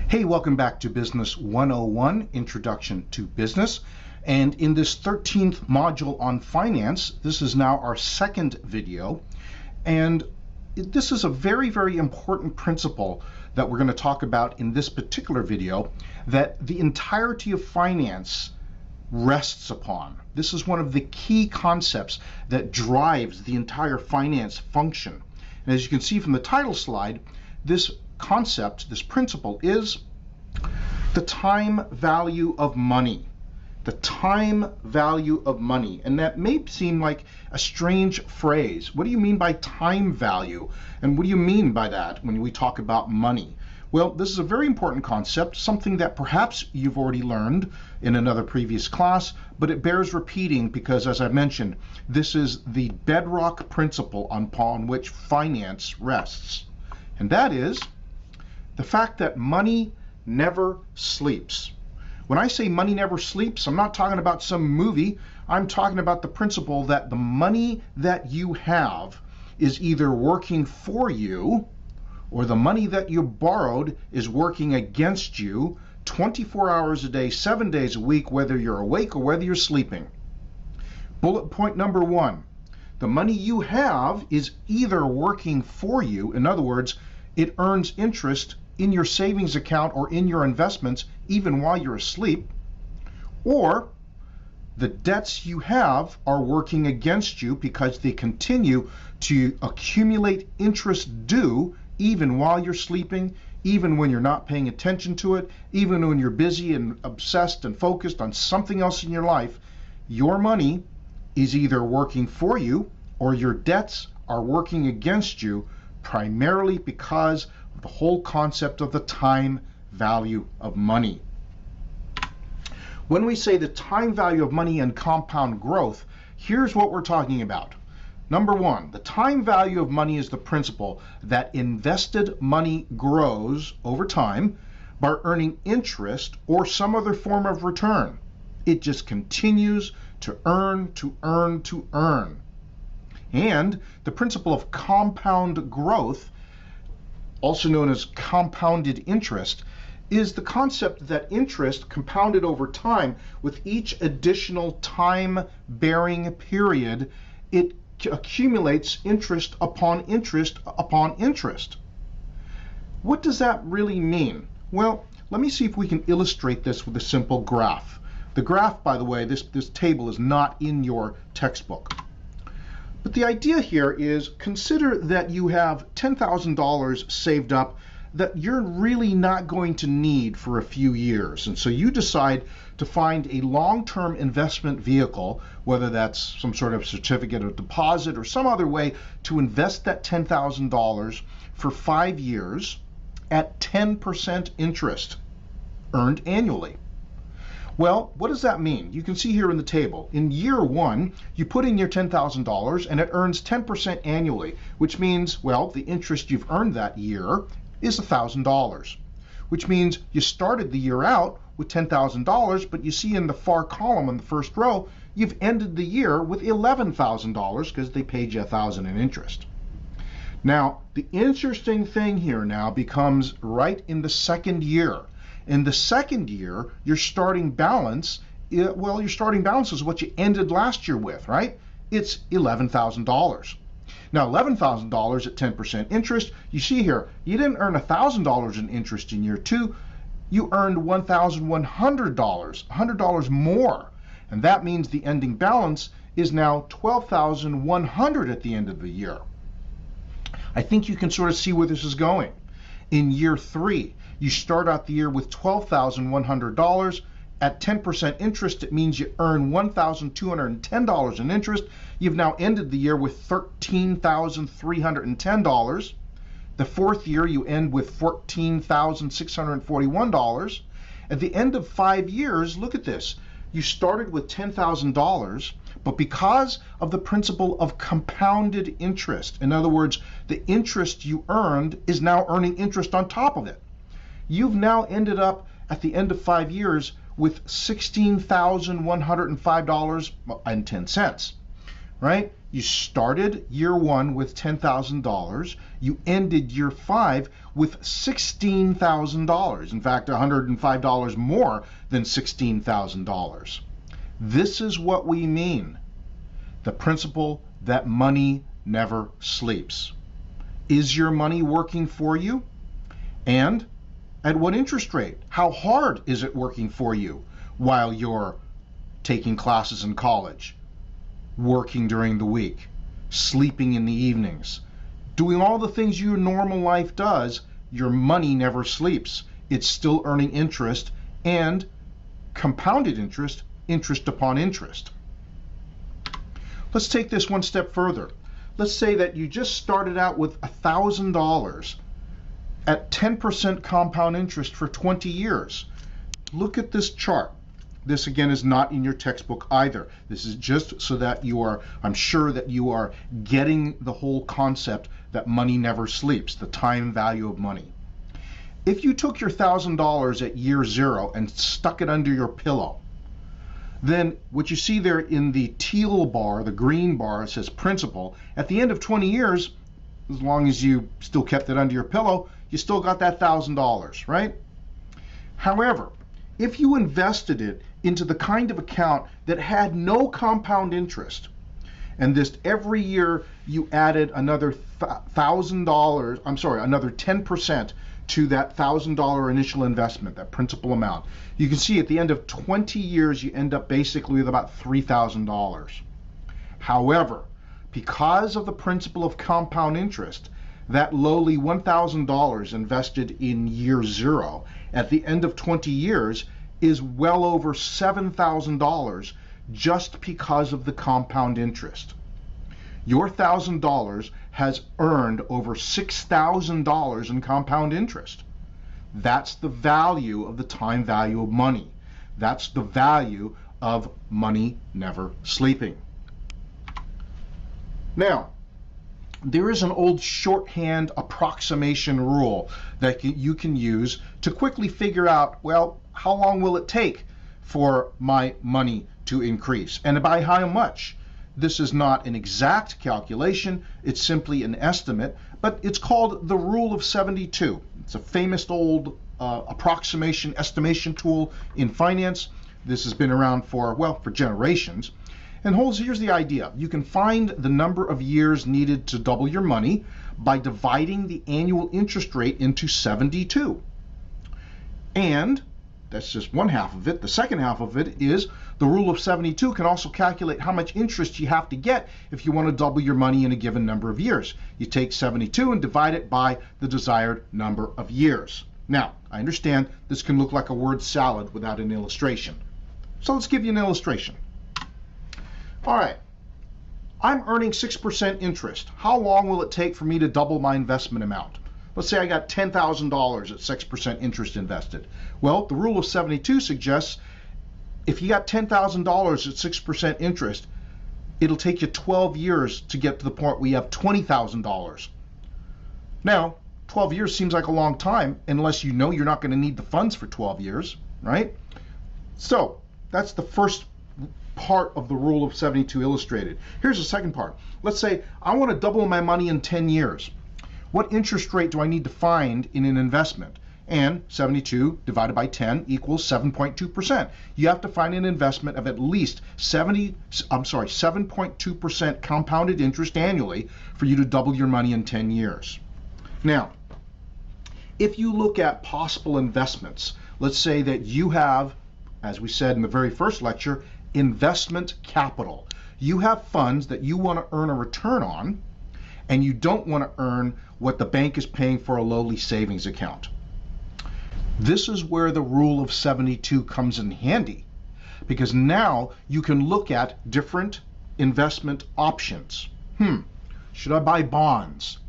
Hey, welcome back to Business 101, Introduction to Business. And in this 13th module on finance, this is now our second video. And this is a very, very important principle that we're going to talk about in this particular video that the entirety of finance rests upon. This is one of the key concepts that drives the entire finance function. And as you can see from the title slide, this concept, this principle is the time value of money. The time value of money. And that may seem like a strange phrase. What do you mean by time value? And what do you mean by that when we talk about money? Well, this is a very important concept, something that perhaps you've already learned in another previous class, but it bears repeating because, as I mentioned, this is the bedrock principle upon which finance rests. And that is the fact that money never sleeps. When I say money never sleeps, I'm not talking about some movie. I'm talking about the principle that the money that you have is either working for you or the money that you borrowed is working against you 24 hours a day, 7 days a week, whether you're awake or whether you're sleeping. Bullet point number one, the money you have is either working for you, in other words, it earns interest in your savings account or in your investments even while you're asleep, or the debts you have are working against you because they continue to accumulate interest due even while you're sleeping, even when you're not paying attention to it, even when you're busy and obsessed and focused on something else in your life. Your money is either working for you or your debts are working against you, primarily because of the whole concept of the time value of money. When we say the time value of money and compound growth, here's what we're talking about. Number one, the time value of money is the principle that invested money grows over time by earning interest or some other form of return. It just continues to earn, to earn, to earn. And the principle of compound growth, also known as compounded interest, is the concept that interest compounded over time with each additional time-bearing period, it accumulates interest upon interest upon interest. What does that really mean? Well, let me see if we can illustrate this with a simple graph. The graph, by the way, this table is not in your textbook. But the idea here is, consider that you have $10,000 saved up that you're really not going to need for a few years. And so you decide to find a long-term investment vehicle, whether that's some sort of certificate of deposit or some other way to invest that $10,000 for 5 years at 10% interest earned annually. Well, what does that mean? You can see here in the table. In year one, you put in your $10,000 and it earns 10% annually, which means, well, the interest you've earned that year is $1,000, which means you started the year out with $10,000, but you see in the far column in the first row, you've ended the year with $11,000 because they paid you $1,000 in interest. Now, the interesting thing here now becomes right in the second year. In the second year, your starting balance, well, your starting balance is what you ended last year with, right? It's $11,000. Now, $11,000 at 10% interest, you see here, you didn't earn $1,000 in interest in year two, you earned $1,100, $100 more. And that means the ending balance is now $12,100 at the end of the year. I think you can sort of see where this is going. In year three, you start out the year with $12,100. At 10% interest, it means you earn $1,210 in interest. You've now ended the year with $13,310. The fourth year, you end with $14,641. At the end of 5 years, look at this. You started with $10,000, but because of the principle of compounded interest, in other words, the interest you earned is now earning interest on top of it. You've now ended up at the end of 5 years with $16,105.10, right? You started year 1 with $10,000. You ended year 5 with $16,000. In fact, $105 more than $16,000. This is what we mean. The principle that money never sleeps. Is your money working for you? And at what interest rate? How hard is it working for you while you're taking classes in college, working during the week, sleeping in the evenings, doing all the things your normal life does? Your money never sleeps. It's still earning interest, and compounded interest, interest upon interest. Let's take this one step further. Let's say that you just started out with $1,000 at 10% compound interest for 20 years. Look at this chart. This again is not in your textbook either. This is just so that you are, I'm sure that you are getting the whole concept that money never sleeps, the time value of money. If you took your $1,000 at year 0 and stuck it under your pillow, then what you see there in the teal bar, the green bar, it says principal. At the end of 20 years, as long as you still kept it under your pillow, you still got that $1,000, right? However, if you invested it into the kind of account that had no compound interest, and this every year you added another $1,000, another 10% to that $1,000 initial investment, that principal amount, you can see at the end of 20 years you end up basically with about $3,000. However, because of the principle of compound interest, that lowly $1,000 invested in year 0 at the end of 20 years is well over $7,000 just because of the compound interest. Your $1,000 has earned over $6,000 in compound interest. That's the value of the time value of money. That's the value of money never sleeping. Now, there is an old shorthand approximation rule that you can use to quickly figure out, well, how long will it take for my money to increase, and by how much? This is not an exact calculation, it's simply an estimate, but it's called the Rule of 72. It's a famous old approximation estimation tool in finance. This has been around for generations. And here's the idea. You can find the number of years needed to double your money by dividing the annual interest rate into 72. And that's just one half of it. The second half of it is the Rule of 72 can also calculate how much interest you have to get if you want to double your money in a given number of years. You take 72 and divide it by the desired number of years. Now, I understand this can look like a word salad without an illustration. So let's give you an illustration. All right, I'm earning 6% interest. How long will it take for me to double my investment amount? Let's say I got $10,000 at 6% interest invested. Well, the Rule of 72 suggests if you got $10,000 at 6% interest, it'll take you 12 years to get to the point where you have $20,000. Now, 12 years seems like a long time unless you know you're not going to need the funds for 12 years, right? So that's the first part of the Rule of 72 illustrated. Here's the second part. Let's say I want to double my money in 10 years. What interest rate do I need to find in an investment? And 72 divided by 10 equals 7.2%. You have to find an investment of at least 7.2% compounded interest annually for you to double your money in 10 years. Now, if you look at possible investments, let's say that you have, as we said in the very first lecture, investment capital. You have funds that you want to earn a return on, and you don't want to earn what the bank is paying for a lowly savings account. This is where the Rule of 72 comes in handy, because now you can look at different investment options. Should I buy bonds?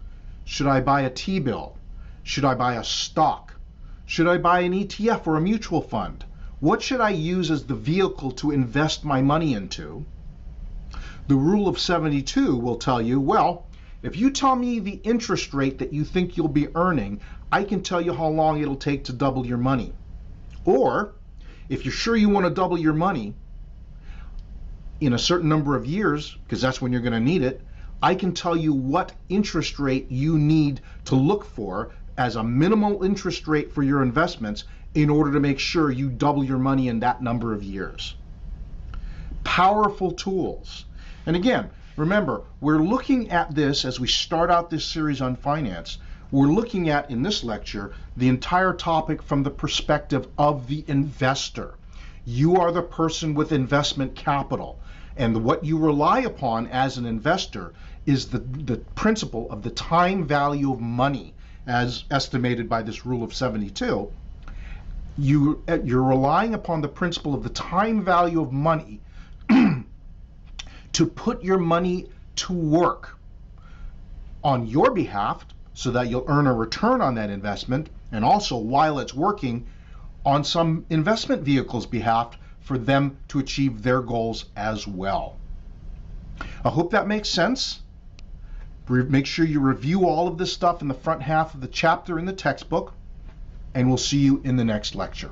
Should I buy a T-bill? Should I buy a stock? Should I buy an ETF or a mutual fund? What should I use as the vehicle to invest my money into? The Rule of 72 will tell you, well, if you tell me the interest rate that you think you'll be earning, I can tell you how long it'll take to double your money. Or, if you're sure you want to double your money, in a certain number of years, because that's when you're going to need it, I can tell you what interest rate you need to look for as a minimal interest rate for your investments in order to make sure you double your money in that number of years. Powerful tools. And again, remember, we're looking at this as we start out this series on finance. We're looking at, in this lecture, the entire topic from the perspective of the investor. You are the person with investment capital. And what you rely upon as an investor is the principle of the time value of money, as estimated by this rule of 72. You're relying upon the principle of the time value of money to put your money to work on your behalf so that you'll earn a return on that investment, and also while it's working on some investment vehicle's behalf for them to achieve their goals as well. I hope that makes sense. Make sure you review all of this stuff in the front half of the chapter in the textbook, and we'll see you in the next lecture.